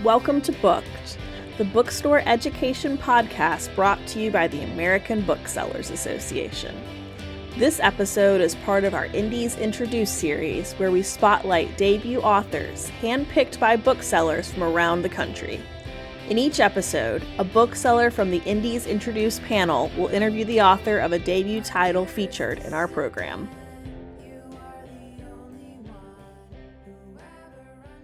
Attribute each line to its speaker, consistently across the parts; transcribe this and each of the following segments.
Speaker 1: Welcome to Booked, the bookstore education podcast brought to you by the American Booksellers Association. This episode is part of our Indies Introduced series, where we spotlight debut authors handpicked by booksellers from around the country. In each episode, a bookseller from the Indies Introduced panel will interview the author of a debut title featured in our program.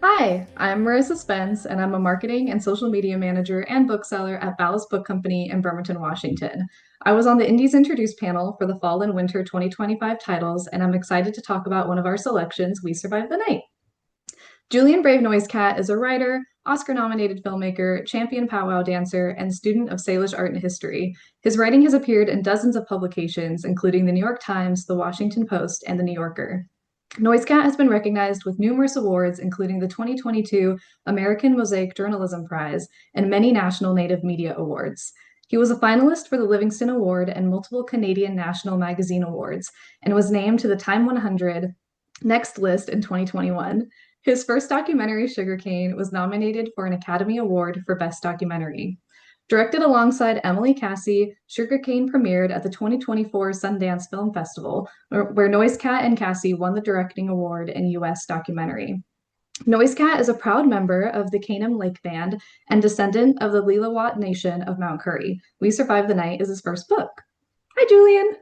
Speaker 2: Hi, I'm Marisa Spence, and I'm a marketing and social media manager and bookseller at Ballast Book Company in Bremerton, Washington. I was on the Indies Introduced panel for the fall and winter 2025 titles, and I'm excited to talk about one of our selections, We Survived the Night. Julian Brave NoiseCat is a writer, Oscar-nominated filmmaker, champion powwow dancer, and student of Salish art and history. His writing has appeared in dozens of publications, including the New York Times, the Washington Post, and the New Yorker. NoiseCat has been recognized with numerous awards, including the 2022 American Mosaic Journalism Prize and many national Native Media Awards. He was a finalist for the Livingston Award and multiple Canadian National Magazine Awards, and was named to the Time 100 Next list in 2021. His first documentary, Sugarcane, was nominated for an Academy Award for Best Documentary. Directed alongside Emily Cassie, Sugarcane premiered at the 2024 Sundance Film Festival, where NoiseCat and Cassie won the directing award in U.S. documentary. NoiseCat is a proud member of the Canaan Lake Band and descendant of the Lilawat Nation of Mount Currie. We Survived the Night is his first book. Hi, Julian.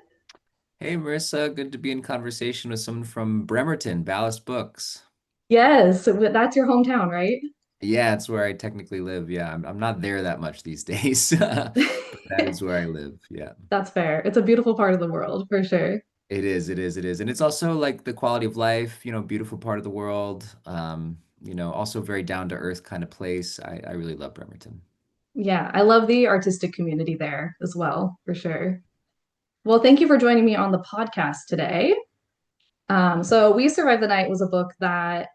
Speaker 3: Hey, Marissa, good to be in conversation with someone from Bremerton, Ballast Books.
Speaker 2: Yes, so that's your hometown, right?
Speaker 3: Yeah, it's where I technically live. Yeah, I'm not there that much these days, but that is where I live. Yeah,
Speaker 2: That's fair. It's a beautiful part of the world, for sure.
Speaker 3: it is, it is, it is. And it's also like the quality of life, beautiful part of the world. Also very down to earth kind of place. I really love Bremerton.
Speaker 2: Yeah, I love the artistic community there as well, for sure. Well, thank you for joining me on the podcast today. So We Survived the Night was a book that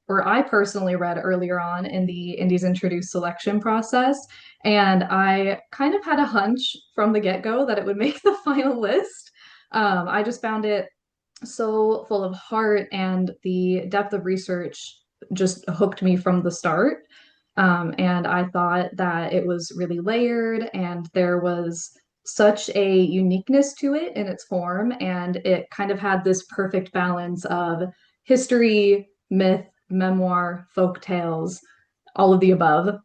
Speaker 2: I personally read earlier on in the Indies Introduced selection process. And I kind of had a hunch from the get-go that it would make the final list. I just found it so full of heart, and the depth of research just hooked me from the start. And I thought that it was really layered, and there was such a uniqueness to it in its form, and it kind of had this perfect balance of history, myth, memoir, folk tales, all of the above.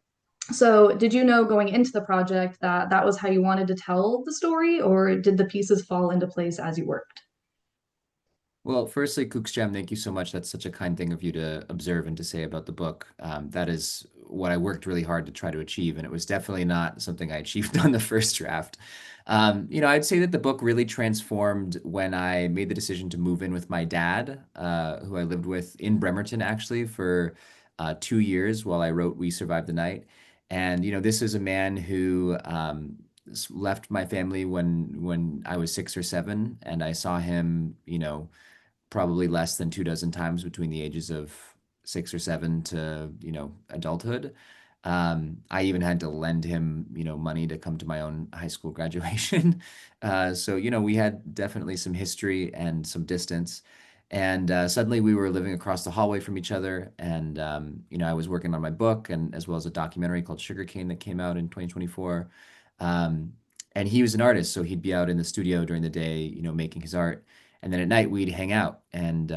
Speaker 2: So, did you know going into the project that that was how you wanted to tell the story, or did the pieces fall into place as you worked?
Speaker 3: Well, firstly, Cookjam, thank you so much. That's such a kind thing of you to observe and to say about the book. That is what I worked really hard to try to achieve, and it was definitely not something I achieved on the first draft. I'd say that the book really transformed when I made the decision to move in with my dad, who I lived with in Bremerton actually for 2 years while I wrote We Survived the Night. And this is a man who left my family when I was 6 or 7, and I saw him, probably less than 2 dozen times between the ages of 6 or 7 to, adulthood. I even had to lend him, money to come to my own high school graduation. So, we had definitely some history and some distance. And suddenly we were living across the hallway from each other. And, I was working on my book, and as well as a documentary called Sugarcane that came out in 2024. And he was an artist, so he'd be out in the studio during the day, making his art. And then at night we'd hang out and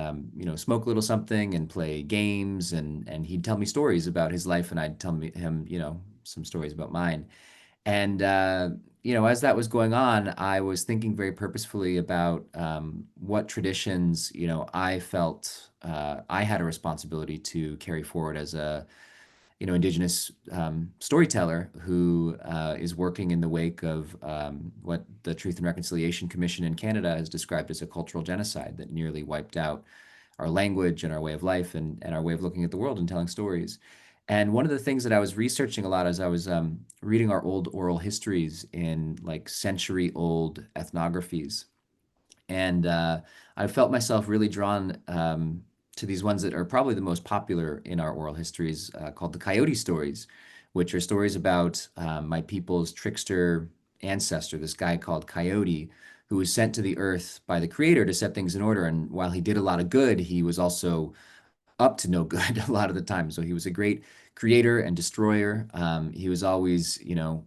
Speaker 3: smoke a little something and play games, and he'd tell me stories about his life, and I'd him, some stories about mine. And as that was going on, I was thinking very purposefully about what traditions, I felt I had a responsibility to carry forward as a Indigenous storyteller who is working in the wake of what the Truth and Reconciliation Commission in Canada has described as a cultural genocide that nearly wiped out our language and our way of life, and our way of looking at the world and telling stories. And one of the things that I was researching a lot as I was reading our old oral histories in like century old ethnographies. And I felt myself really drawn to these ones that are probably the most popular in our oral histories, called the Coyote stories, which are stories about my people's trickster ancestor, this guy called Coyote, who was sent to the earth by the creator to set things in order. And while he did a lot of good, he was also up to no good a lot of the time. So he was a great creator and destroyer. He was always,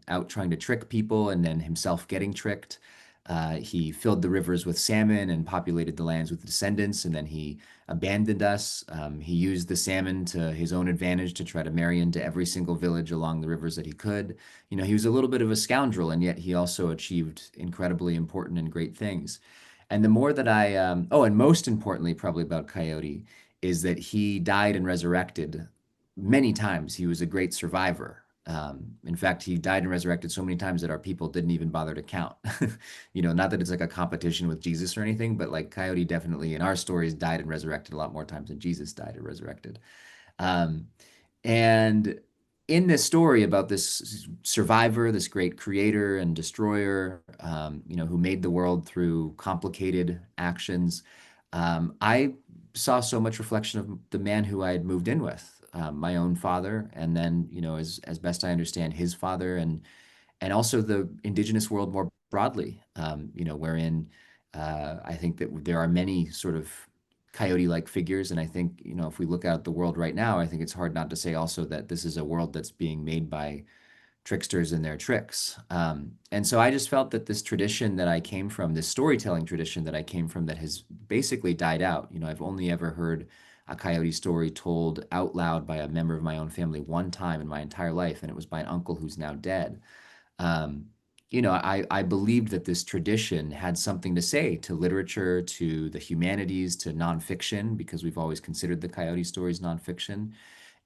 Speaker 3: out trying to trick people and then himself getting tricked. He filled the rivers with salmon and populated the lands with descendants, and then he abandoned us. He used the salmon to his own advantage to try to marry into every single village along the rivers that he could. He was a little bit of a scoundrel, and yet he also achieved incredibly important and great things. And the more that and most importantly, probably about Coyote, is that he died and resurrected many times. He was a great survivor. In fact, he died and resurrected so many times that our people didn't even bother to count. Not that it's like a competition with Jesus or anything, but like Coyote definitely in our stories died and resurrected a lot more times than Jesus died and resurrected. Um, and in this story about this survivor, this great creator and destroyer, who made the world through complicated actions, I saw so much reflection of the man who I had moved in with, my own father, and then, as best I understand, his father, and also the indigenous world more broadly, wherein I think that there are many sort of coyote-like figures. And I think, if we look out at the world right now, I think it's hard not to say also that this is a world that's being made by tricksters and their tricks. And so I just felt that this tradition that I came from, this storytelling tradition that I came from that has basically died out. I've only ever heard a coyote story told out loud by a member of my own family one time in my entire life, and it was by an uncle who's now dead. um, I believed that this tradition had something to say to literature, to the humanities, to nonfiction, because we've always considered the Coyote stories nonfiction.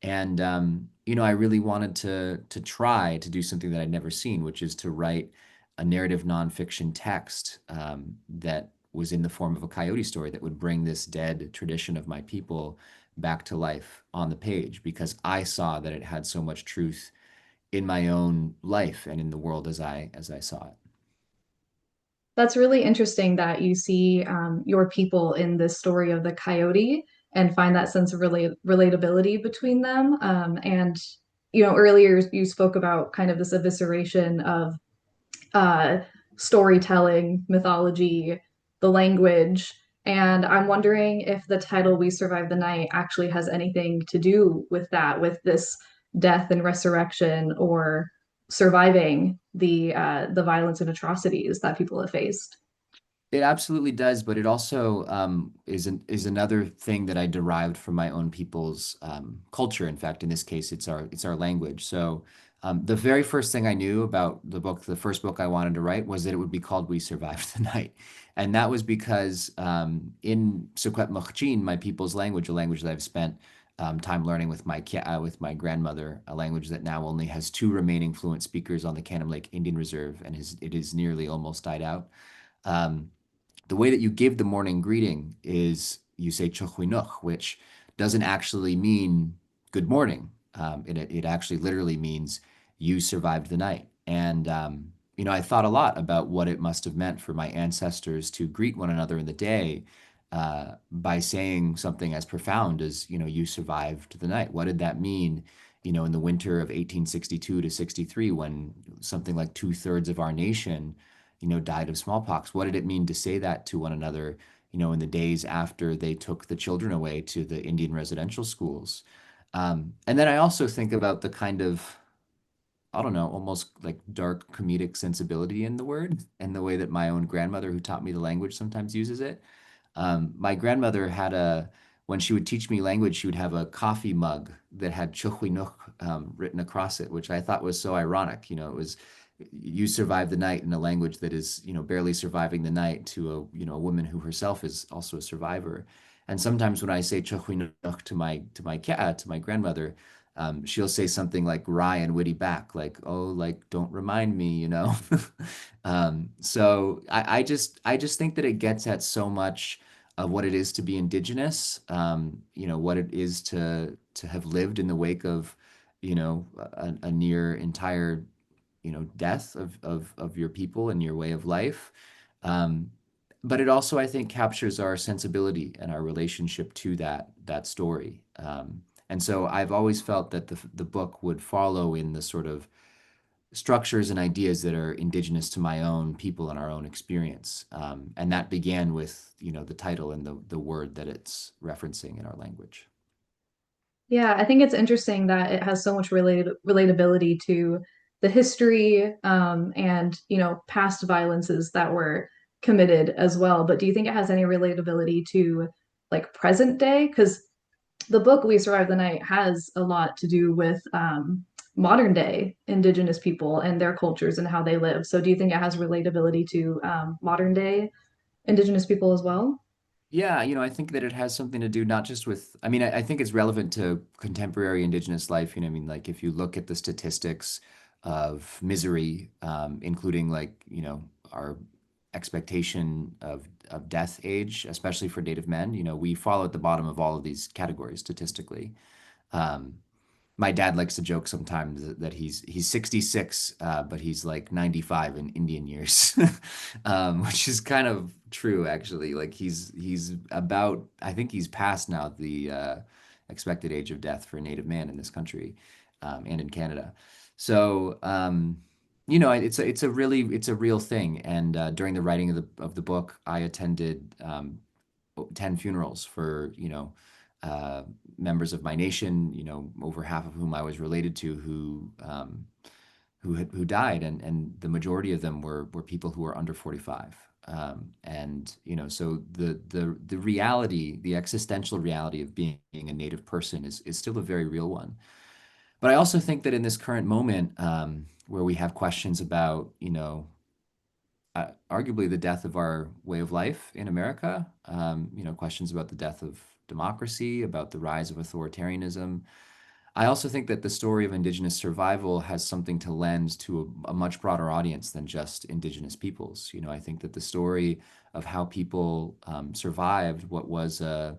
Speaker 3: And I really wanted to try to do something that I'd never seen, which is to write a narrative nonfiction text that was in the form of a Coyote story that would bring this dead tradition of my people back to life on the page, because I saw that it had so much truth in my own life and in the world as I saw it.
Speaker 2: That's really interesting that you see your people in this story of the coyote and find that sense of relatability between them. And earlier you spoke about kind of this evisceration of uh, storytelling, mythology, the language. And I'm wondering if the title "We Survive the Night" actually has anything to do with that, with this death and resurrection, or surviving the violence and atrocities that people have faced.
Speaker 3: It absolutely does, but it also is another thing that I derived from my own people's culture. In fact, in this case, it's our language. So the very first thing I knew about the book, the first book I wanted to write, was that it would be called "We Survived the Night," and that was because in Sukwet Mokchin, my people's language, a language that I've spent time learning with my grandmother, a language that now only has two remaining fluent speakers on the Cannon Lake Indian Reserve, and it is nearly almost died out. Um, the way that you give the morning greeting is you say "Chochwinuch," which doesn't actually mean good morning. It actually literally means you survived the night. And I thought a lot about what it must have meant for my ancestors to greet one another in the day by saying something as profound as, you survived the night. What did that mean, in the winter of 1862 to 63, when something like 2/3 of our nation died of smallpox? What did it mean to say that to one another, in the days after they took the children away to the Indian residential schools? And then I also think about the kind of, I don't know, almost like dark comedic sensibility in the word and the way that my own grandmother, who taught me the language, sometimes uses it. My grandmother when she would teach me language, she would have a coffee mug that had Chuchwinuk written across it, which I thought was so ironic. It was, you survive the night in a language that is, barely surviving the night to a woman who herself is also a survivor. And sometimes when I say Chuchwinuk to my grandmother, she'll say something like wry and witty back, like, "Oh, like, don't remind me." So I just think that it gets at so much of what it is to be indigenous, what it is to have lived in the wake of, a near entire, death of your people and your way of life. Um, but it also, I think, captures our sensibility and our relationship to that story. And so I've always felt that the book would follow in the sort of structures and ideas that are indigenous to my own people and our own experience. And that began with, the title and the word that it's referencing in our language.
Speaker 2: Yeah, I think it's interesting that it has so much relatability to the history and past violences that were committed as well. But do you think it has any relatability to like present day? Because the book We Survived the Night has a lot to do with modern day Indigenous people and their cultures and how they live. So do you think it has relatability to modern day Indigenous people as well?
Speaker 3: Yeah, I think that it has something to do not just with, I mean, I think it's relevant to contemporary Indigenous life. I mean, like if you look at the statistics of misery, including like, our expectation of death age, especially for Native men, we fall at the bottom of all of these categories statistically. Um, my dad likes to joke sometimes that he's 66, but he's like 95 in Indian years, which is kind of true actually. Like he's about, I think he's past now the expected age of death for a Native man in this country, and in Canada. So it's a real thing. And during the writing of the book, I attended 10 funerals for, uh, members of my nation, over half of whom I was related to, who died, and the majority of them were people who were under 45. And so the reality, the existential reality of being a Native person is still a very real one. But I also think that in this current moment, where we have questions about, arguably the death of our way of life in America, questions about the death of democracy, about the rise of authoritarianism. I also think that the story of Indigenous survival has something to lend to a much broader audience than just Indigenous peoples. I think that the story of how people survived what was a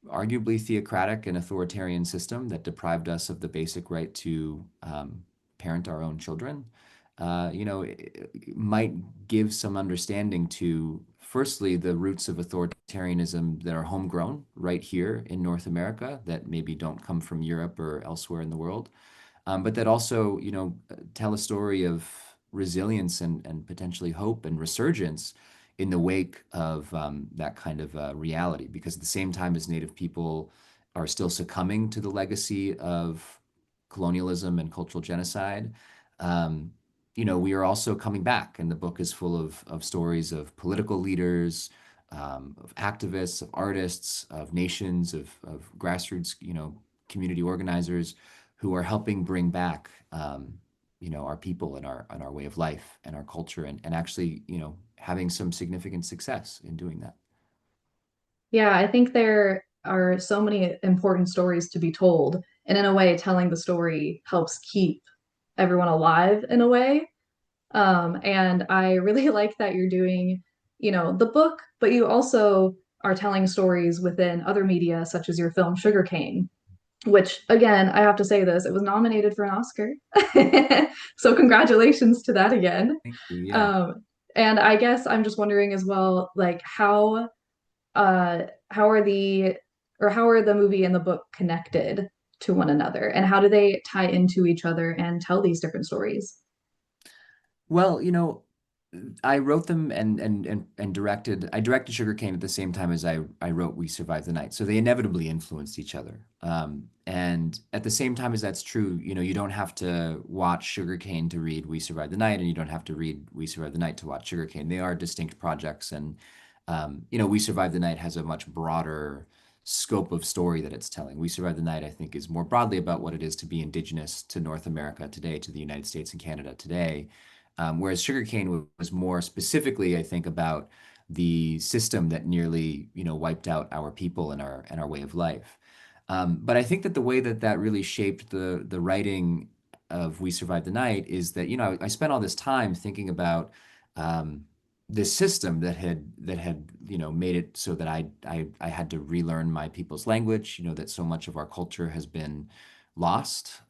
Speaker 3: arguably theocratic and authoritarian system that deprived us of the basic right to parent our own children, it might give some understanding to, firstly, the roots of authoritarianism that are homegrown right here in North America that maybe don't come from Europe or elsewhere in the world, but that also, tell a story of resilience and potentially hope and resurgence in the wake of that kind of reality. Because at the same time as Native people are still succumbing to the legacy of colonialism and cultural genocide, um, we are also coming back. And the book is full of stories of political leaders, of activists, of artists, of nations, of grassroots, community organizers who are helping bring back, our people and our way of life and our culture, and actually, having some significant success in doing that.
Speaker 2: Yeah, I think there are so many important stories to be told. And in a way, telling the story helps keep everyone alive in a way. And I really like that you're doing, the book, but you also are telling stories within other media, such as your film Sugarcane, which again, I have to say this, it was nominated for an Oscar. So congratulations to that again.
Speaker 3: Thank you. Yeah.
Speaker 2: Um, and I guess I'm just wondering as well, like how are how are the movie and the book connected to one another, and how do they tie into each other and tell these different stories?
Speaker 3: Well, I wrote them and directed. I directed Sugarcane at the same time as I wrote We Survived the Night, so they inevitably influenced each other. And at the same time as that's true, you don't have to watch Sugarcane to read We Survived the Night, and you don't have to read We Survived the Night to watch Sugarcane. They are distinct projects, and We Survived the Night has a much broader scope of story that it's telling. We Survived the Night, I think, is more broadly about what it is to be Indigenous to North America today, to the United States and Canada today. Whereas Sugarcane was more specifically, I think, about the system that nearly, wiped out our people and our way of life. But I think that the way that that really shaped the writing of We Survived the Night is that, I spent all this time thinking about this system that had made it so that I had to relearn my people's language. That so much of our culture has been lost.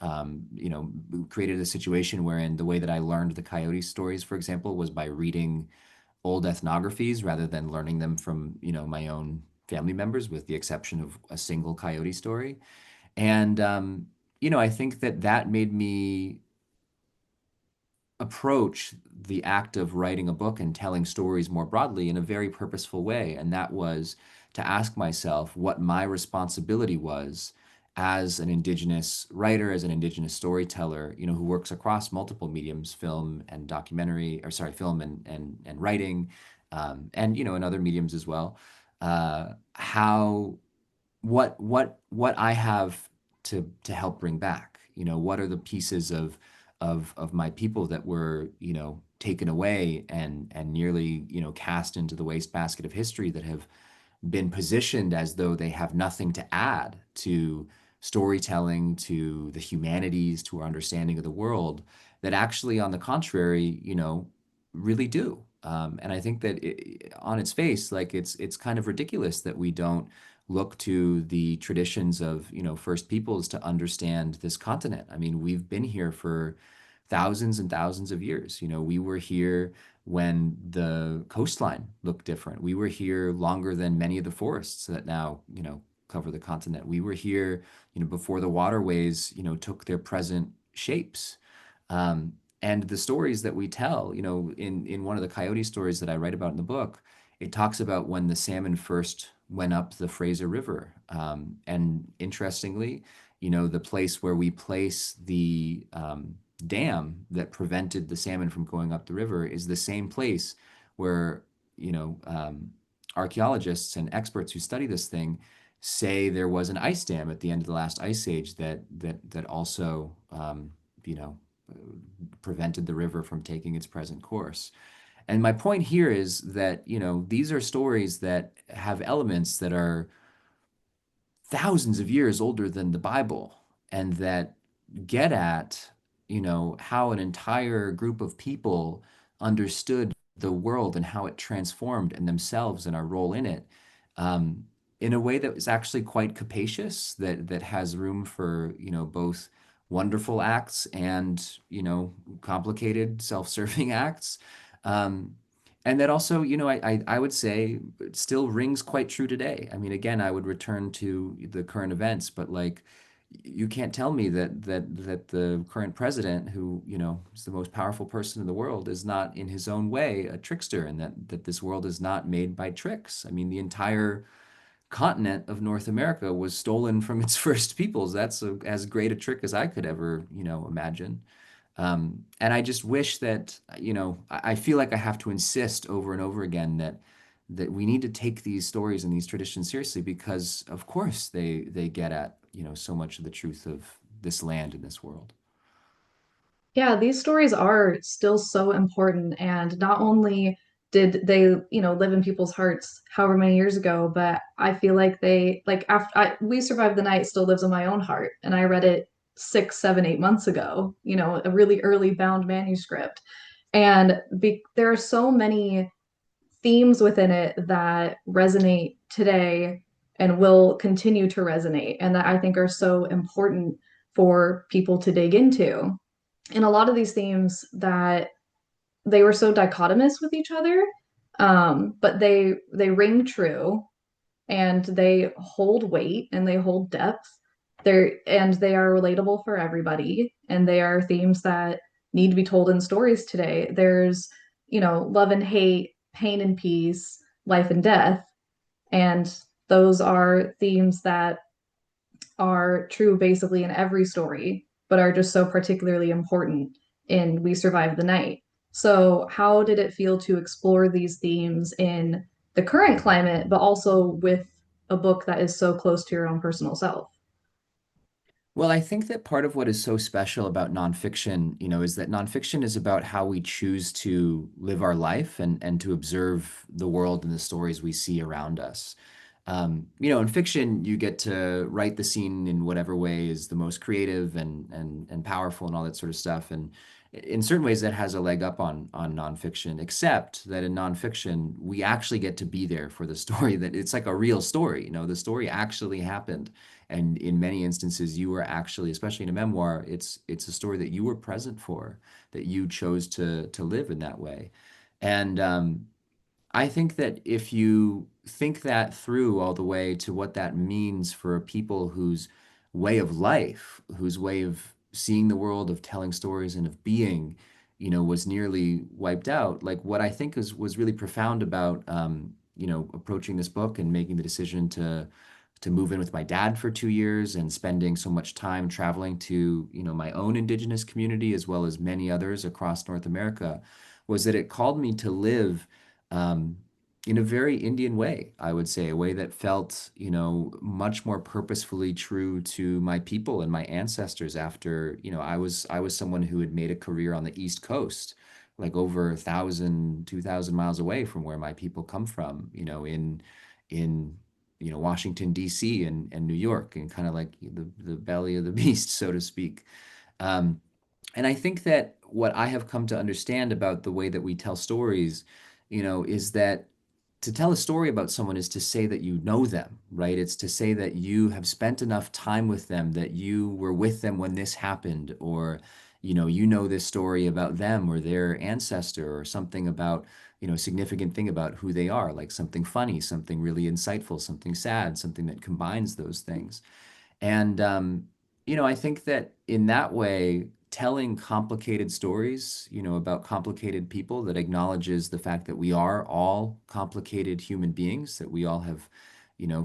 Speaker 3: Created a situation wherein the way that I learned the coyote stories, for example, was by reading old ethnographies rather than learning them from, my own family members, with the exception of a single coyote story. And, I think that that made me approach the act of writing a book and telling stories more broadly in a very purposeful way. And that was to ask myself what my responsibility was as an Indigenous writer, as an Indigenous storyteller, who works across multiple mediums, film and documentary, or sorry, film and writing, and in other mediums as well. How what I have to help bring back. What are the pieces of my people that were, taken away and nearly, cast into the wastebasket of history, that have been positioned as though they have nothing to add to storytelling, to the humanities, to our understanding of the world, that actually, on the contrary, really do. And I think that on its face, like it's kind of ridiculous that we don't look to the traditions of, First Peoples to understand this continent. I mean, we've been here for thousands and thousands of years. We were here when the coastline looked different. We were here longer than many of the forests that now, cover the continent. We were here, before the waterways, took their present shapes. And the stories that we tell, in one of the coyote stories that I write about in the book, it talks about when the salmon first went up the Fraser River. And interestingly, the place where we place the dam that prevented the salmon from going up the river is the same place where, archaeologists and experts who study this thing say there was an ice dam at the end of the last ice age that also, you know, prevented the river from taking its present course. And my point here is that, these are stories that have elements that are thousands of years older than the Bible, and that get at, how an entire group of people understood the world and how it transformed and themselves and our role in it, um, in a way that was actually quite capacious, that has room for, both wonderful acts and, complicated self-serving acts. Um, and that also, I would say it still rings quite true today. I mean, again, I would return to the current events, but like, you can't tell me that the current president, who, is the most powerful person in the world, is not in his own way a trickster, and that this world is not made by tricks. I mean, the entire continent of North America was stolen from its first peoples. That's as great a trick as I could ever, imagine. And I just wish that, I feel like I have to insist over and over again that we need to take these stories and these traditions seriously, because of course they get at, so much of the truth of this land and this world.
Speaker 2: Yeah, these stories are still so important. And not only did they, live in people's hearts however many years ago, but I feel like they, like, after We Survived the Night still lives in my own heart. And I read it 6, 7, 8 months ago, a really early bound manuscript. And there are so many themes within it that resonate today and will continue to resonate, and that I think are so important for people to dig into. And a lot of these themes that they were so dichotomous with each other, but they ring true, and they hold weight, and they hold depth. They are relatable for everybody, and they are themes that need to be told in stories today. There's, love and hate, pain and peace, life and death, and those are themes that are true basically in every story, but are just so particularly important in We Survived the Night. So, how did it feel to explore these themes in the current climate, but also with a book that is so close to your own personal self?
Speaker 3: Well, I think that part of what is so special about nonfiction, is that nonfiction is about how we choose to live our life and to observe the world and the stories we see around us. In fiction, you get to write the scene in whatever way is the most creative and powerful and all that sort of stuff. And in certain ways, that has a leg up on nonfiction, except that in nonfiction, we actually get to be there for the story. That it's like a real story. The story actually happened. And in many instances, you were actually, especially in a memoir, it's a story that you were present for, that you chose to live in that way. And I think that if you think that through all the way to what that means for people whose way of life, whose way of seeing the world, of telling stories, and of being, was nearly wiped out. Like, what I think was really profound about, approaching this book and making the decision to move in with my dad for 2 years and spending so much time traveling to, my own indigenous community as well as many others across North America was that it called me to live um, in a very Indian way, I would say, a way that felt, much more purposefully true to my people and my ancestors after, I was someone who had made a career on the East Coast, like over 1,000, 2,000 miles away from where my people come from, in Washington, D.C. and New York, and kind of like the belly of the beast, so to speak. Um, and I think that what I have come to understand about the way that we tell stories, is that to tell a story about someone is to say that you know them, right? It's to say that you have spent enough time with them, that you were with them when this happened, or, you know this story about them or their ancestor, or something about, a significant thing about who they are, like something funny, something really insightful, something sad, something that combines those things. And, I think that in that way, telling complicated stories, about complicated people that acknowledges the fact that we are all complicated human beings, that we all have,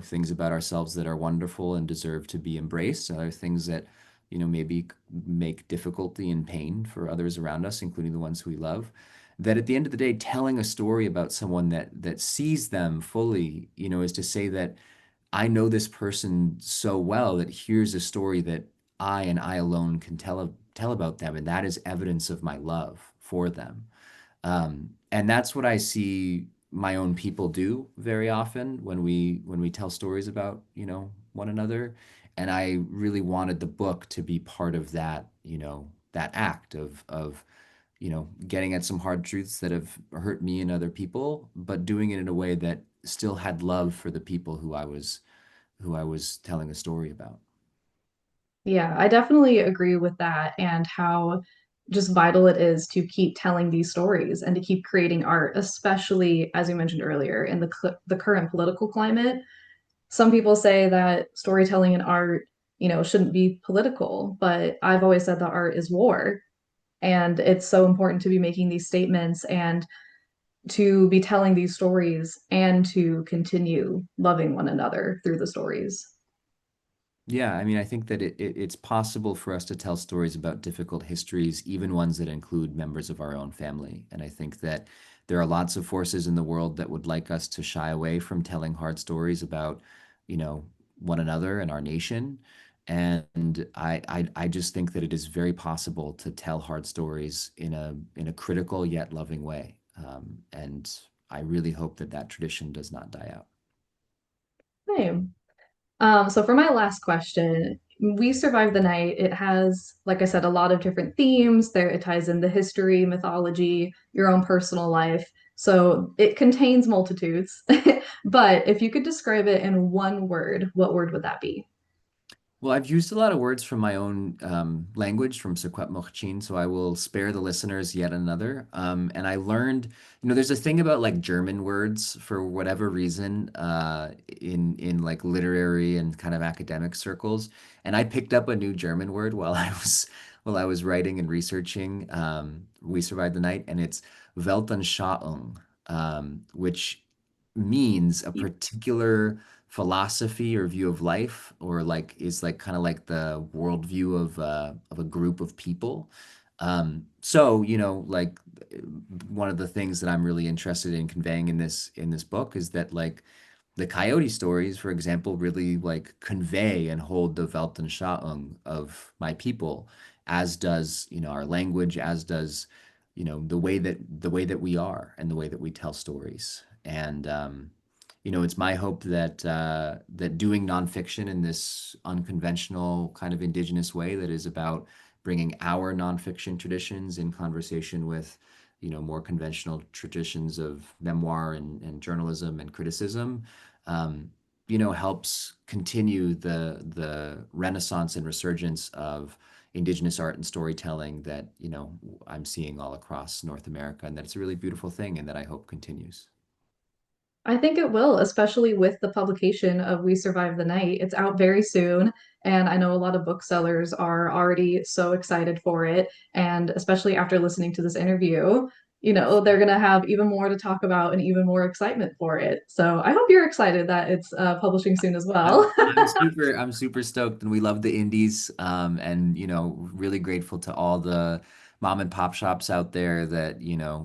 Speaker 3: things about ourselves that are wonderful and deserve to be embraced, and other things that, maybe make difficulty and pain for others around us, including the ones who we love. That at the end of the day, telling a story about someone that sees them fully, is to say that I know this person so well that here's a story that I and I alone can tell about them, and that is evidence of my love for them. And that's what I see my own people do very often when we tell stories about, one another. And I really wanted the book to be part of that, that act of getting at some hard truths that have hurt me and other people, but doing it in a way that still had love for the people who I was telling a story about.
Speaker 2: Yeah, I definitely agree with that and how just vital it is to keep telling these stories and to keep creating art, especially as you mentioned earlier in the current political climate. Some people say that storytelling and art, shouldn't be political, but I've always said that art is war. And it's so important to be making these statements and to be telling these stories and to continue loving one another through the stories.
Speaker 3: Yeah, I mean, I think that it's possible for us to tell stories about difficult histories, even ones that include members of our own family. And I think that there are lots of forces in the world that would like us to shy away from telling hard stories about, one another and our nation. And I just think that it is very possible to tell hard stories in a critical yet loving way. And I really hope that that tradition does not die out.
Speaker 2: Same. So for my last question, We Survived the Night, it has, like I said, a lot of different themes. There it ties in the history, mythology, your own personal life. So it contains multitudes. But if you could describe it in one word, what word would that be?
Speaker 3: Well, I've used a lot of words from my own language, from Secwepemc, so I will spare the listeners yet another. And I learned, there's a thing about like German words for whatever reason in like literary and kind of academic circles. And I picked up a new German word while I was writing and researching We Survived the Night, and it's Weltanschauung, which means a particular philosophy or view of life, or like is like kind of like the worldview of a group of people. So like one of the things that I'm really interested in conveying in this book is that like the coyote stories, for example, really like convey and hold the Weltanschauung of my people, as does, our language, as does, the way that we are and the way that we tell stories. And it's my hope that doing nonfiction in this unconventional kind of indigenous way that is about bringing our nonfiction traditions in conversation with, more conventional traditions of memoir and journalism and criticism, um, helps continue the renaissance and resurgence of indigenous art and storytelling that, I'm seeing all across North America, and that it's a really beautiful thing and that I hope continues.
Speaker 2: I think it will, especially with the publication of We Survived the Night. It's out very soon, and I know a lot of booksellers are already so excited for it. And especially after listening to this interview, they're going to have even more to talk about and even more excitement for it. So I hope you're excited that it's publishing soon as well.
Speaker 3: I'm super stoked, and we love the indies. And really grateful to all the mom and pop shops out there that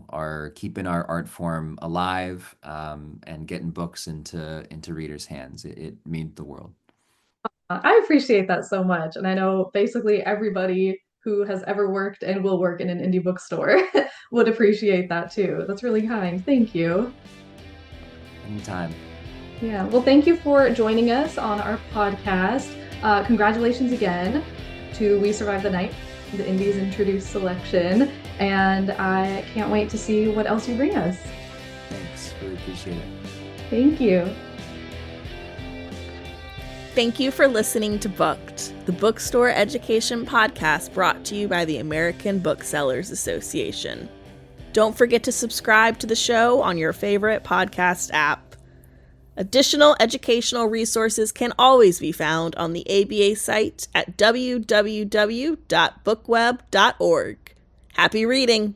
Speaker 3: are keeping our art form alive, and getting books into readers' hands. It means the world.
Speaker 2: I appreciate that so much. And I know basically everybody who has ever worked and will work in an indie bookstore would appreciate that too. That's really kind. Thank you.
Speaker 3: Anytime.
Speaker 2: Yeah. Well, thank you for joining us on our podcast. Congratulations again to We Survived the Night, the Indies Introduced selection. And I can't wait to see what else you bring us.
Speaker 3: Thanks. Really appreciate it.
Speaker 2: Thank you.
Speaker 1: Thank you for listening to Booked, the bookstore education podcast brought to you by the American Booksellers Association. Don't forget to subscribe to the show on your favorite podcast app. Additional educational resources can always be found on the ABA site at www.bookweb.org. Happy reading!